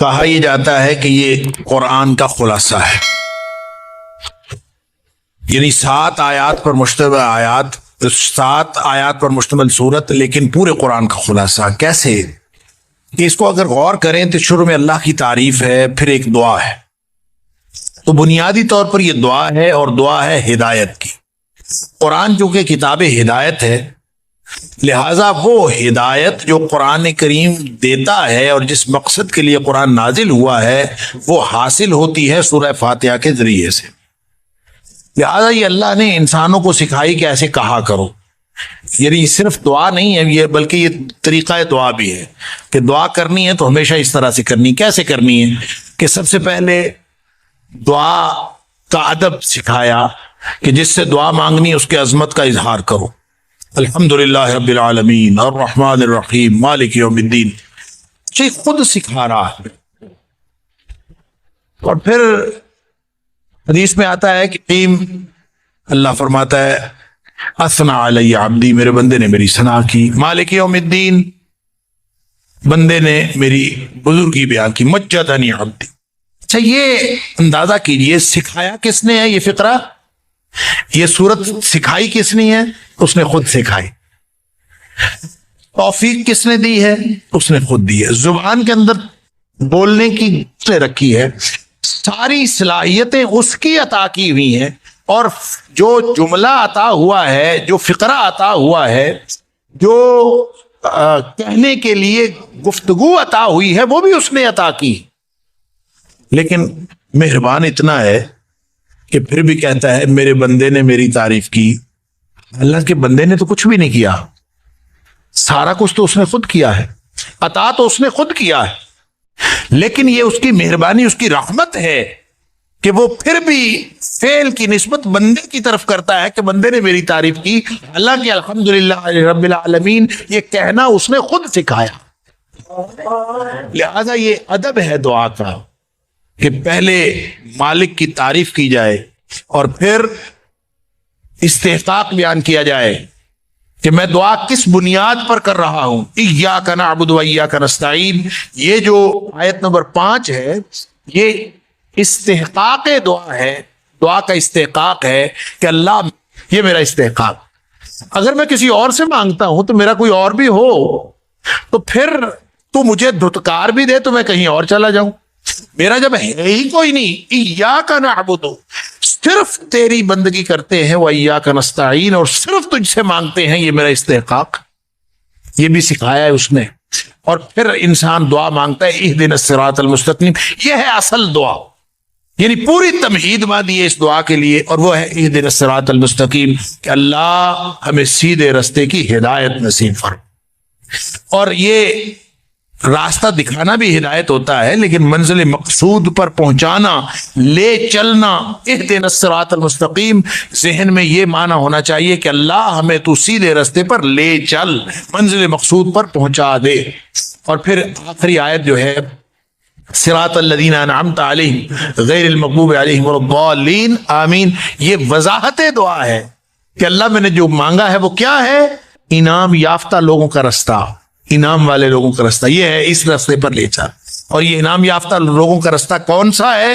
کہا یہ جاتا ہے کہ یہ قرآن کا خلاصہ ہے، یعنی 7 آیات پر مشتمل سورت، لیکن پورے قرآن کا خلاصہ۔ کیسے کہ اس کو اگر غور کریں تو شروع میں اللہ کی تعریف ہے، پھر ایک دعا ہے، تو بنیادی طور پر یہ دعا ہے، اور دعا ہے ہدایت کی۔ قرآن جو کہ کتاب ہدایت ہے، لہذا وہ ہدایت جو قرآن کریم دیتا ہے اور جس مقصد کے لیے قرآن نازل ہوا ہے وہ حاصل ہوتی ہے سورہ فاتحہ کے ذریعے سے۔ لہذا یہ اللہ نے انسانوں کو سکھائی کہ ایسے کہا کرو، یعنی صرف دعا نہیں ہے یہ، بلکہ یہ طریقہ دعا بھی ہے کہ دعا کرنی ہے تو ہمیشہ اس طرح سے کرنی۔ کیسے کرنی ہے کہ سب سے پہلے دعا کا ادب سکھایا کہ جس سے دعا مانگنی اس کے عظمت کا اظہار کرو۔ الحمدللہ رب العالمین الرحمن الرحیم مالک یوم الدین، یہ خود سکھا رہا ہے۔ اور پھر حدیث میں آتا ہے کہ اللہ فرماتا ہے اثنا علی عبدی، میرے بندے نے میری ثنا کی، مالک یوم الدین، بندے نے میری بزرگی بیان کی، مجدنی عبدی۔ اچھا یہ اندازہ کیجئے سکھایا کس نے ہے یہ فقرہ، یہ صورت سکھائی کس نے ہے؟ اس نے خود سکھائی۔ توفیق کس نے دی ہے؟ اس نے خود دی ہے۔ زبان کے اندر بولنے کی رکھی ہے، ساری صلاحیتیں اس کی عطا کی ہوئی ہیں، اور جو جملہ عطا ہوا ہے، جو فقرہ عطا ہوا ہے، جو کہنے کے لیے گفتگو عطا ہوئی ہے، وہ بھی اس نے عطا کی۔ لیکن مہربان اتنا ہے کہ پھر بھی کہتا ہے میرے بندے نے میری تعریف کی۔ اللہ کے بندے نے تو کچھ بھی نہیں کیا، سارا کچھ تو اس نے خود کیا ہے، عطا تو اس نے خود کیا ہے، لیکن یہ اس کی مہربانی، اس کی رحمت ہے کہ وہ پھر بھی فعل کی نسبت بندے کی طرف کرتا ہے کہ بندے نے میری تعریف کی، حالانکہ الحمدللہ رب العالمین یہ کہنا اس نے خود سکھایا۔ لہذا یہ ادب ہے دعا کا کہ پہلے مالک کی تعریف کی جائے اور پھر استحقاق بیان کیا جائے کہ میں دعا کس بنیاد پر کر رہا ہوں۔ ایاک نعبد و ایاک نستعین، یہ جو آیت نمبر 5 ہے یہ استحقاق دعا ہے، دعا کا استحقاق ہے کہ اللہ یہ میرا استحقاق، اگر میں کسی اور سے مانگتا ہوں تو میرا کوئی اور بھی ہو تو پھر تو مجھے دھتکار بھی دے تو میں کہیں اور چلا جاؤں، میرا جب ہے ہی کوئی نہیں، ایاک نعبد، صرف تیری بندگی کرتے ہیں، و ایاک نستعین، اور صرف تجھ سے مانگتے ہیں، یہ میرا استحقاق، یہ بھی سکھایا ہے اس نے۔ اور پھر انسان دعا مانگتا ہے اہدنا الصراط المستقیم، یہ ہے اصل دعا، یعنی پوری تمہید دی ہے اس دعا کے لیے، اور وہ ہے اہدنا الصراط المستقیم کہ اللہ ہمیں سیدھے رستے کی ہدایت نصیب فرما۔ اور یہ راستہ دکھانا بھی ہدایت ہوتا ہے، لیکن منزل مقصود پر پہنچانا، لے چلنا، اہدنا الصراط المستقیم، ذہن میں یہ معنی ہونا چاہیے کہ اللہ ہمیں تو سیدھے رستے پر لے چل، منزل مقصود پر پہنچا دے۔ اور پھر آخری آیت جو ہے صراط الذین انعمت علیہم غیر المغضوب علیہم ولا الضالین آمین، یہ وضاحت دعا ہے کہ اللہ میں نے جو مانگا ہے وہ کیا ہے؟ انعام یافتہ لوگوں کا رستہ، انعام والے لوگوں کا رستہ، یہ ہے اس رستے پر لے چل۔ اور یہ انعام یافتہ لوگوں کا رستہ کون سا ہے؟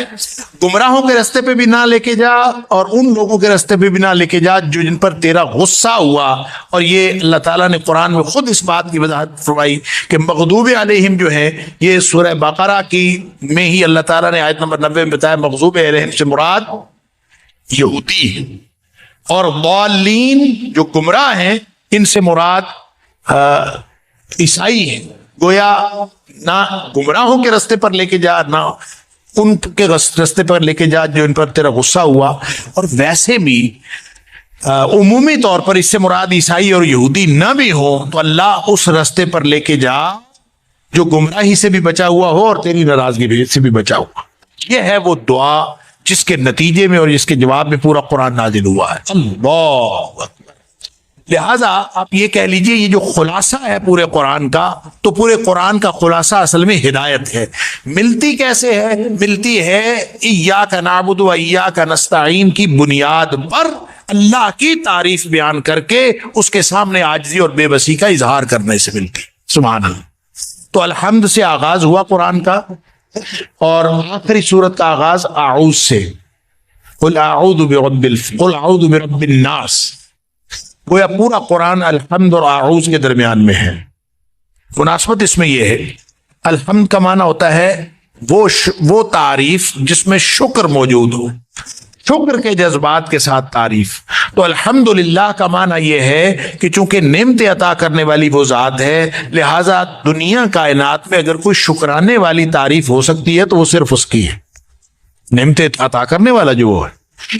گمراہوں کے رستے پہ بھی نہ لے کے جا، اور ان لوگوں کے رستے پہ بھی نہ لے کے جا جو جن پر تیرا غصہ ہوا۔ اور یہ اللہ تعالیٰ نے قرآن میں خود اس بات کی وضاحت فرمائی کہ مغضوب علیہم جو ہے، یہ سورہ بقرہ کی میں ہی اللہ تعالیٰ نے آیت نمبر 90 میں بتایا مغضوب علیہم سے مراد یہودی ہے، اور ضالین جو گمراہ ہیں ان سے مراد عیسائی ہیں۔ گویا نہ گمراہوں کے رستے پر لے کے جا، نہ ان کے رستے پر لے کے جا جو ان پر تیرا غصہ ہوا۔ اور ویسے بھی عمومی طور پر اس سے مراد عیسائی اور یہودی نہ بھی ہو تو اللہ اس رستے پر لے کے جا جو گمراہی سے بھی بچا ہوا ہو اور تیری ناراضگی سے بھی بچا ہوا۔ یہ ہے وہ دعا جس کے نتیجے میں اور جس کے جواب میں پورا قرآن نازل ہوا ہے۔ اللہ اکبر۔ لہذا آپ یہ کہہ لیجئے یہ جو خلاصہ ہے پورے قرآن کا، تو پورے قرآن کا خلاصہ اصل میں ہدایت ہے۔ ملتی کیسے ہے؟ ملتی ہے ایاک نعبد و ایاک نستعین کی بنیاد پر، اللہ کی تعریف بیان کر کے اس کے سامنے عاجزی اور بے بسی کا اظہار کرنے سے ملتی۔ سبحان اللہ۔ تو الحمد سے آغاز ہوا قرآن کا، اور آخری سورت کا آغاز اعوذ سے، قل اعوذ برب قل اعوذ برب الناس. گویا پورا قرآن الحمد اور اعوذ کے درمیان میں ہے. مناسبت اس میں یہ ہے، الحمد کا معنی ہوتا ہے وہ تعریف جس میں شکر موجود ہو، شکر کے جذبات کے ساتھ تعریف. تو الحمدللہ کا معنی یہ ہے کہ چونکہ نعمت عطا کرنے والی وہ ذات ہے، لہٰذا دنیا کائنات میں اگر کوئی شکرانے والی تعریف ہو سکتی ہے تو وہ صرف اس کی ہے، نعمت عطا کرنے والا جو وہ ہے.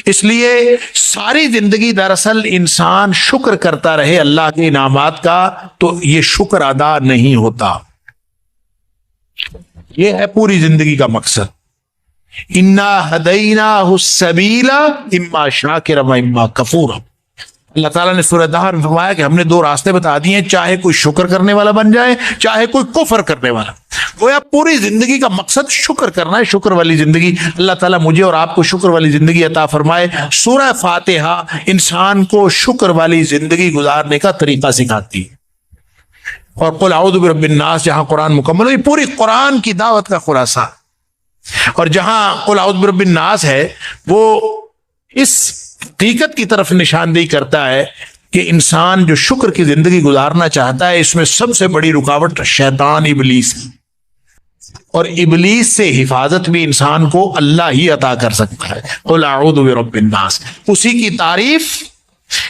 اس لیے ساری زندگی دراصل انسان شکر کرتا رہے اللہ کے انعامات کا تو یہ شکر ادا نہیں ہوتا. یہ ہے پوری زندگی کا مقصد. انا ہدیناہ السبیل اما شاکرا و اما کفورا. اللہ تعالیٰ نے سورہ دہر میں فرمایا کہ ہم نے دو راستے بتا دیے، چاہے کوئی شکر کرنے والا بن جائے چاہے کوئی کفر کرنے والا. گویا پوری زندگی کا مقصد شکر کرنا ہے، شکر والی زندگی. اللہ تعالیٰ مجھے اور آپ کو شکر والی زندگی عطا فرمائے. سورہ فاتحہ انسان کو شکر والی زندگی گزارنے کا طریقہ سکھاتی ہے. اور قل اعوذ برب الناس جہاں قرآن مکمل ہے، پوری قرآن کی دعوت کا خلاصہ. اور جہاں قل اعوذ برب الناس ہے وہ اس حقیقت کی طرف نشاندہی کرتا ہے کہ انسان جو شکر کی زندگی گزارنا چاہتا ہے اس میں سب سے بڑی رکاوٹ شیطان ابلیس ہے. اور ابلیس سے حفاظت بھی انسان کو اللہ ہی عطا کر سکتا ہے. قل اعوذ برب الناس، اسی کی تعریف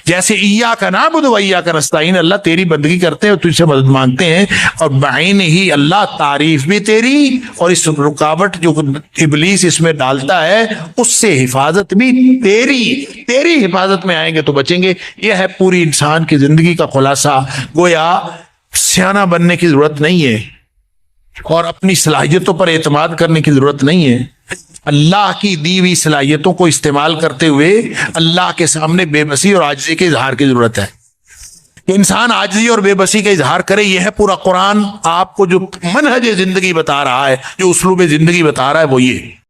جیسے ایاک نعبد و ایاک نستعین، اللہ تیری بندگی کرتے ہیں اور تجھ سے مدد مانگتے ہیں، اور بعین ہی اللہ تعریف بھی تیری، اور اس رکاوٹ جو ابلیس اس میں ڈالتا ہے اس سے حفاظت بھی تیری حفاظت میں آئیں گے تو بچیں گے. یہ ہے پوری انسان کی زندگی کا خلاصہ. گویا سیانہ بننے کی ضرورت نہیں ہے اور اپنی صلاحیتوں پر اعتماد کرنے کی ضرورت نہیں ہے. اللہ کی دی ہوئی صلاحیتوں کو استعمال کرتے ہوئے اللہ کے سامنے بے بسی اور عاجزی کے اظہار کی ضرورت ہے. کہ انسان عاجزی اور بے بسی کا اظہار کرے. یہ ہے پورا قرآن آپ کو جو منہج زندگی بتا رہا ہے، جو اسلوب زندگی بتا رہا ہے، وہ یہ